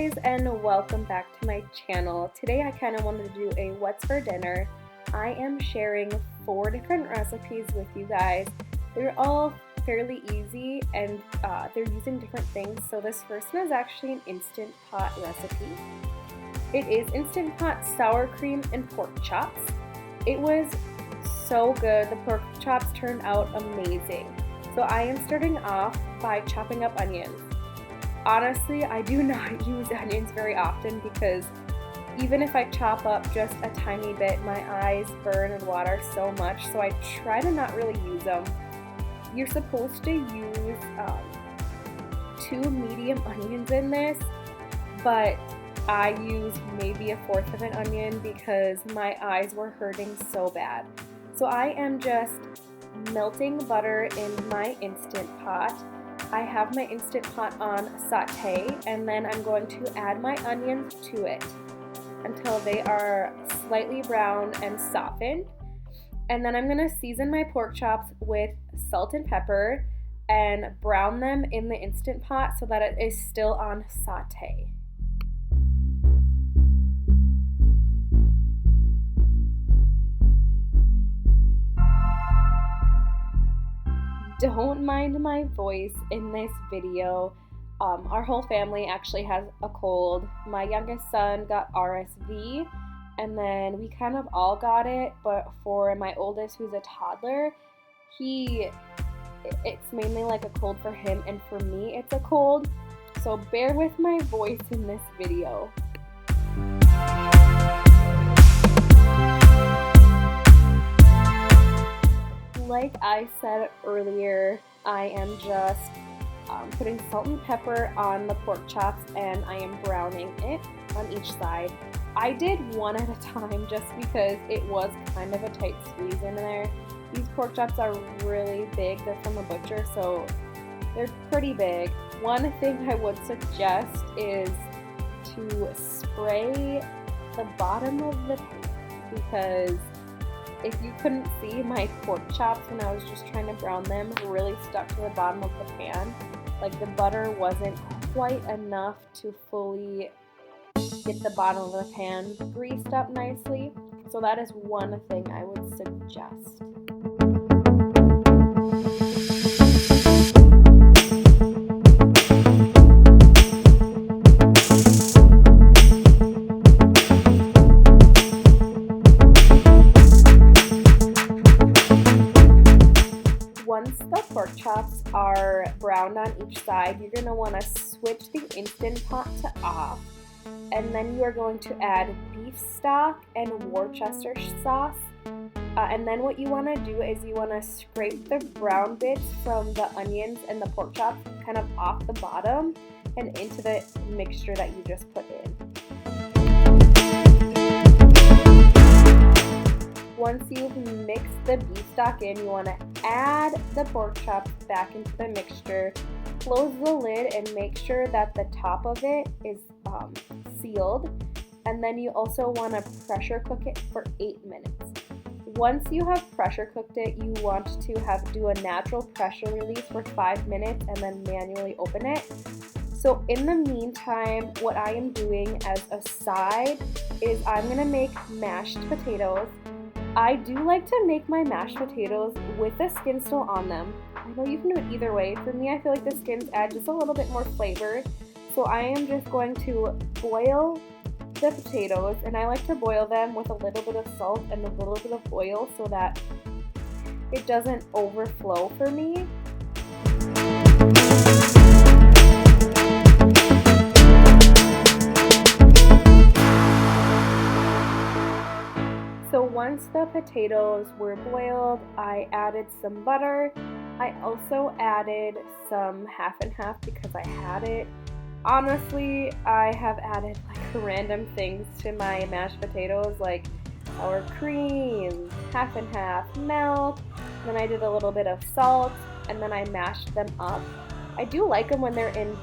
guys, and welcome back to my channel. Today I kind of wanted to do a what's for dinner. I am sharing 4 different recipes with you guys. They're all fairly easy and they're using different things. So this first one is actually an Instant Pot recipe. It is Instant Pot sour cream and pork chops. It was so good. The pork chops turned out amazing. So I am starting off by chopping up onions. Honestly, I do not use onions very often because even if I chop up just a tiny bit, my eyes burn and water so much, so I try to not really use them. You're supposed to use 2 medium onions in this, but I used maybe 1/4 of an onion because my eyes were hurting so bad. So I am just melting butter in my Instant Pot. I have my Instant Pot on sauté, and then I'm going to add my onions to it until they are slightly brown and softened. And then I'm going to season my pork chops with salt and pepper and brown them in the Instant Pot so that it is still on sauté. Don't mind my voice in this video. Our whole family actually has a cold. My youngest son got RSV, and then we kind of all got it, but for my oldest, who's a toddler, it's mainly like a cold for him, and for me it's a cold, so bear with my voice in this video. Like I said earlier, I am just putting salt and pepper on the pork chops, and I am browning it on each side. I did one at a time just because it was kind of a tight squeeze in there. These pork chops are really big. They're from a butcher, so they're pretty big. One thing I would suggest is to spray the bottom of the pan, because if you couldn't see, my pork chops when I was just trying to brown them really stuck to the bottom of the pan. Like the butter wasn't quite enough to fully get the bottom of the pan greased up nicely. So that is one thing I would suggest. Once the pork chops are browned on each side, you're going to want to switch the Instant Pot to off, and then you are going to add beef stock and Worcestershire sauce, and then what you want to do is you want to scrape the brown bits from the onions and the pork chops kind of off the bottom and into the mixture that you just put in. Once you've mixed the beef stock in, you want to add the pork chops back into the mixture, close the lid and make sure that the top of it is sealed, and then you also want to pressure cook it for 8 minutes. Once you have pressure cooked it, you want to do a natural pressure release for 5 minutes and then manually open it. So in the meantime, what I am doing as a side is I'm going to make mashed potatoes. I do like to make my mashed potatoes with the skin still on them. I know you can do it either way. For me, I feel like the skins add just a little bit more flavor. So I am just going to boil the potatoes, and I like to boil them with a little bit of salt and a little bit of oil so that it doesn't overflow for me. So once the potatoes were boiled, I added some butter. I also added some half and half because I had it. Honestly, I have added like random things to my mashed potatoes, like sour cream, half and half, milk. Then I did a little bit of salt, and then I mashed them up. I do like them when they're in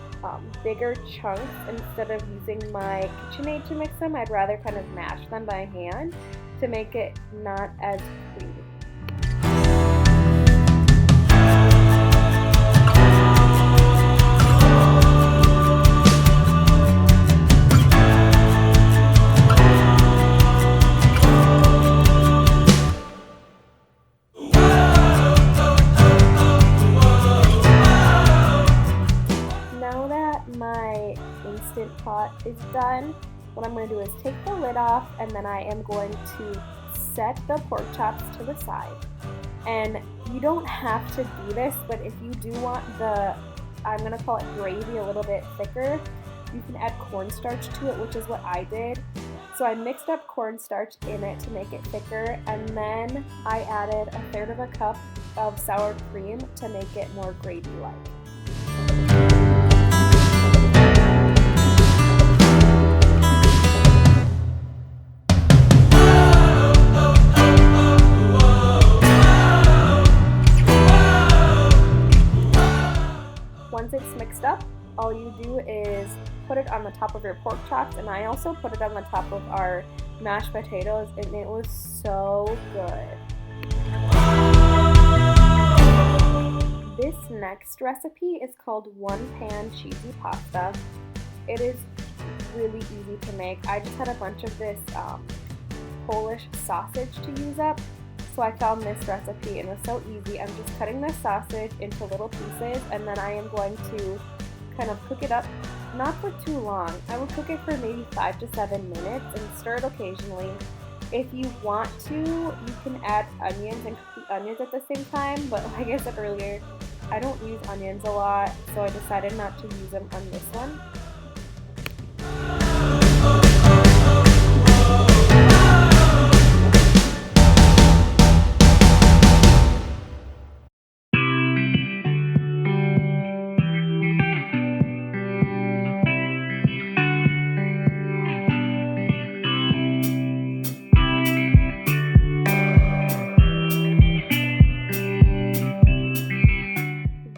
bigger chunks. Instead of using my KitchenAid to mix them, I'd rather kind of mash them by hand to make it not as creamy. Instant Pot is done, what I'm going to do is take the lid off, and then I am going to set the pork chops to the side. And you don't have to do this, but if you do want the, I'm going to call it gravy, a little bit thicker, you can add cornstarch to it, which is what I did. So I mixed up cornstarch in it to make it thicker, and then I added 1/3 of a cup of sour cream to make it more gravy-like. Once it's mixed up, all you do is put it on the top of your pork chops, and I also put it on the top of our mashed potatoes, and it was so good. This next recipe is called one pan cheesy pasta. It is really easy to make. I just had a bunch of this Polish sausage to use up, so I found this recipe and it was so easy. I'm just cutting the sausage into little pieces, and then I am going to kind of cook it up, not for too long. I will cook it for maybe 5 to 7 minutes and stir it occasionally. If you want to, you can add onions and cook the onions at the same time, but like I said earlier, I don't use onions a lot, so I decided not to use them on this one.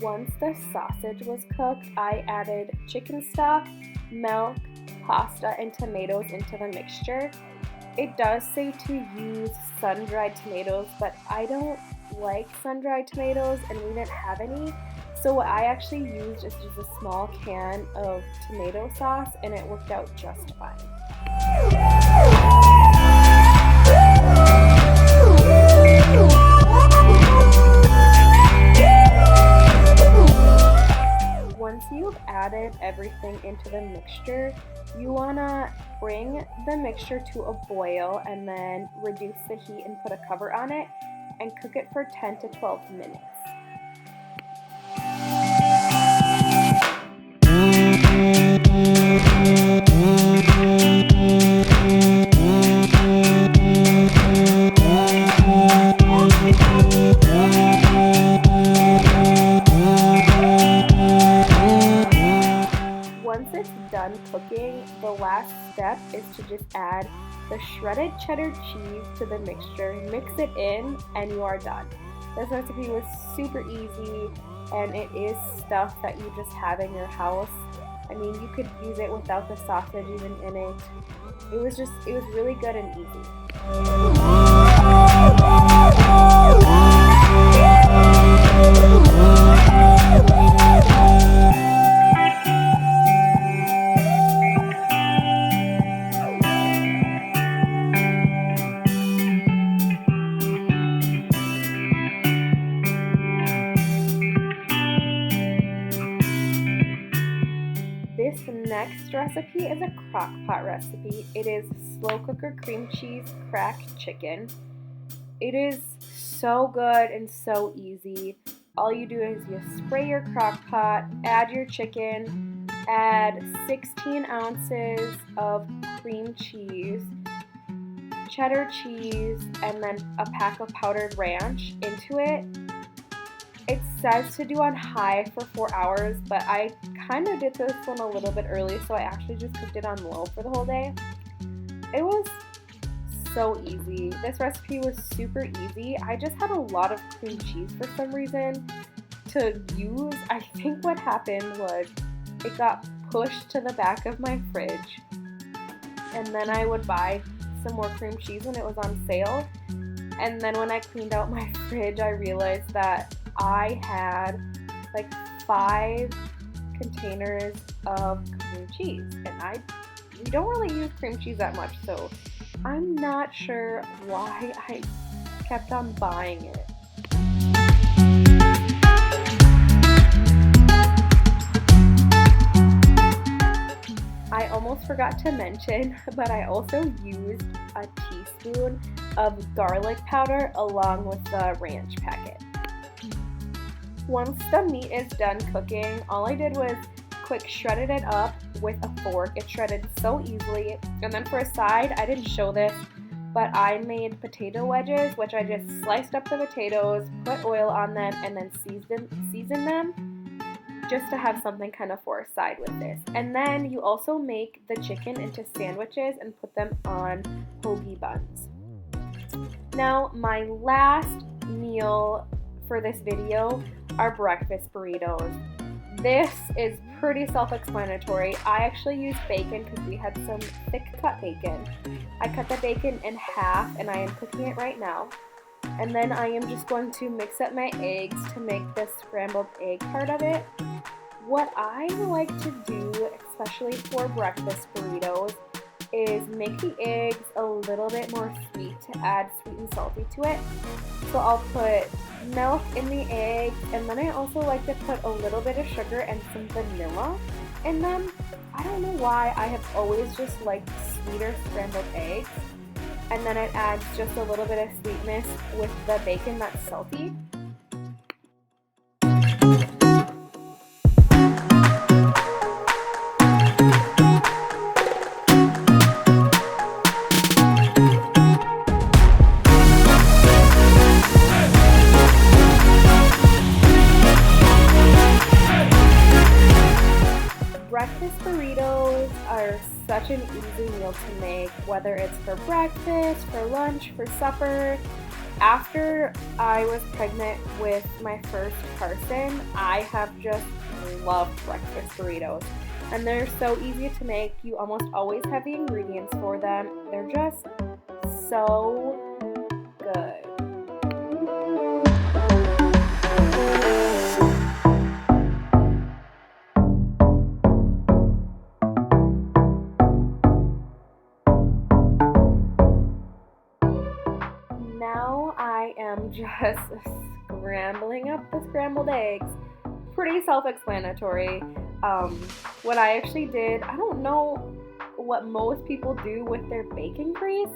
Once the sausage was cooked, I added chicken stock, milk, pasta, and tomatoes into the mixture. It does say to use sun-dried tomatoes, but I don't like sun-dried tomatoes and we didn't have any. So what I actually used is just a small can of tomato sauce, and it worked out just fine. Once you've added everything into the mixture, you want to bring the mixture to a boil and then reduce the heat and put a cover on it and cook it for 10 to 12 minutes. Once it's done cooking, the last step is to just add the shredded cheddar cheese to the mixture, mix it in, and you are done. This recipe was super easy, and it is stuff that you just have in your house. I mean, you could use it without the sausage even in it. It was really good and easy. This next recipe is a crock pot recipe. It is slow cooker cream cheese cracked chicken. It is so good and so easy. All you do is you spray your crock pot, add your chicken, add 16 ounces of cream cheese, cheddar cheese, and then a pack of powdered ranch into it. It says to do on high for 4 hours, but I kind of did this one a little bit early, so I actually just cooked it on low for the whole day. It was so easy. This recipe was super easy. I just had a lot of cream cheese for some reason to use. I think what happened was it got pushed to the back of my fridge, and then I would buy some more cream cheese when it was on sale. And then when I cleaned out my fridge, I realized that I had like 5 containers of cream cheese, and we don't really use cream cheese that much, so I'm not sure why I kept on buying it. I almost forgot to mention, but I also used a teaspoon of garlic powder along with the ranch packet. Once the meat is done cooking, all I did was quick shredded it up with a fork. It shredded so easily. And then for a side, I didn't show this, but I made potato wedges, which I just sliced up the potatoes, put oil on them, and then seasoned them just to have something kind of for a side with this. And then you also make the chicken into sandwiches and put them on hoagie buns. Now, my last meal for this video are breakfast burritos. This is pretty self-explanatory. I actually used bacon because we had some thick cut bacon. I cut the bacon in half and I am cooking it right now. And then I am just going to mix up my eggs to make the scrambled egg part of it. What I like to do, especially for breakfast burritos, is make the eggs a little bit more sweet to add sweet and salty to it. So I'll put milk in the eggs, and then I also like to put a little bit of sugar and some vanilla in them. I don't know why, I have always just liked sweeter scrambled eggs. And then it adds just a little bit of sweetness with the bacon that's salty. Breakfast burritos are such an easy meal to make, whether it's for breakfast, for lunch, for supper. After I was pregnant with my first Carson, I have just loved breakfast burritos. And they're so easy to make. You almost always have the ingredients for them. They're just so good. Now I am just scrambling up the scrambled eggs. Pretty self-explanatory. What I actually did, I don't know what most people do with their bacon grease,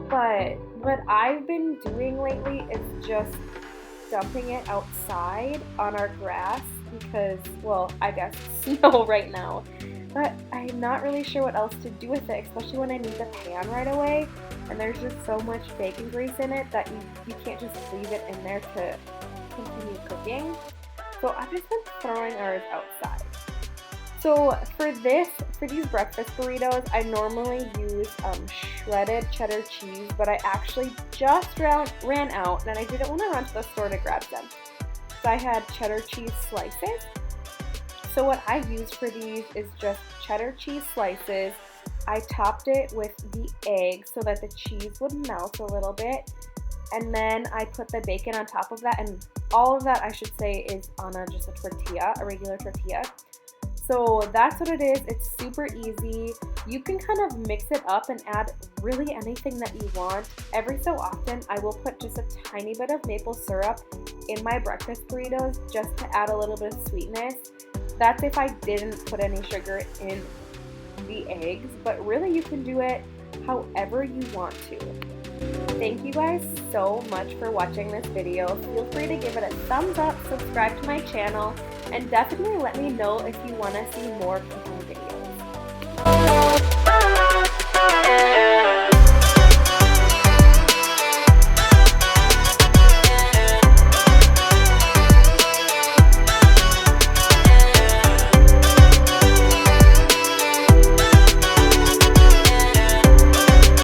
but what I've been doing lately is just dumping it outside on our grass because, well, I guess snow right now. But I'm not really sure what else to do with it, especially when I need the pan right away. And there's just so much bacon grease in it that you can't just leave it in there to continue cooking. So I've just been throwing ours outside. So for these breakfast burritos, I normally use shredded cheddar cheese, but I actually just ran out and I didn't want to run to the store to grab them. So I had cheddar cheese slices. So what I used for these is just cheddar cheese slices. I topped it with the egg so that the cheese would melt a little bit. And then I put the bacon on top of that, and all of that, I should say, is on just a tortilla, a regular tortilla. So that's what it is. It's super easy. You can kind of mix it up and add really anything that you want. Every so often, I will put just a tiny bit of maple syrup in my breakfast burritos just to add a little bit of sweetness. That's if I didn't put any sugar in the eggs, but really you can do it however you want to. Thank you guys so much for watching this video. Feel free to give it a thumbs up, subscribe to my channel, and definitely let me know if you want to see more cooking videos.